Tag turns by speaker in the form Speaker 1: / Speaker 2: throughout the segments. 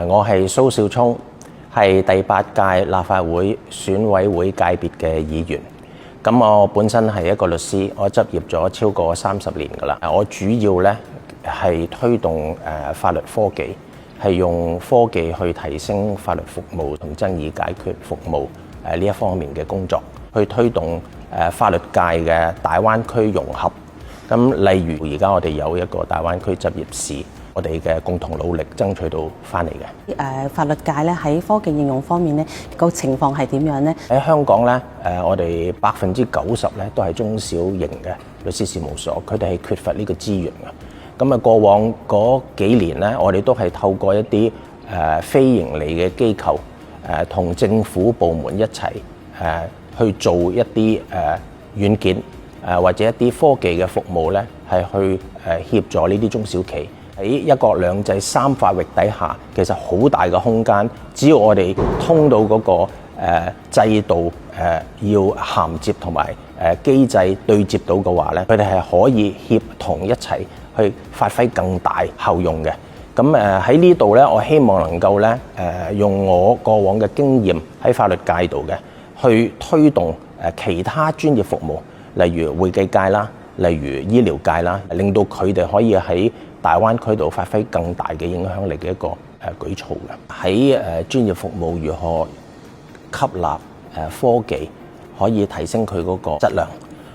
Speaker 1: 我係蘇少聰，係第8屆立法會選委會界別嘅議員。咁我本身係一個律師，我執業咗超過30年㗎啦。我主要咧係推動法律科技，係用科技去提升法律服務同爭議解決服務呢一方面嘅工作，去推動法律界嘅大灣區融合。咁例如而家我哋有一個大灣區執業試，我哋嘅共同努力爭取到翻嚟嘅。
Speaker 2: 法律界咧喺科技應用方面咧個情況係點樣呢？
Speaker 1: 喺香港咧，我哋90%咧都係中小型嘅律師事務所，佢哋係缺乏呢個資源嘅。咁啊，過往嗰幾年咧，我哋都係透過一啲非盈利嘅機構，同政府部門一齊去做一啲軟件或者一啲科技嘅服務咧，係去協助呢啲中小企。喺一國兩制3法域底下，其實好大嘅空間。只要我哋通到嗰個制度要銜接同埋機制對接到嘅話咧，佢哋係可以協同一齊去發揮更大效用嘅。咁喺呢度咧，我希望能夠咧用我過往嘅經驗喺法律界度嘅，去推動其他專業服務，例如會計界啦，例如醫療界啦，令到佢哋可以喺大灣區度發揮更大嘅影響力嘅一個舉措嘅。喺專業服務如何吸納科技，可以提升佢嗰個質量，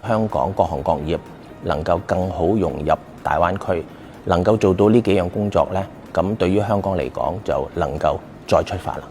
Speaker 1: 香港各行各業能夠更好融入大灣區，能夠做到呢幾樣工作咧，咁對於香港嚟講就能夠再出發啦。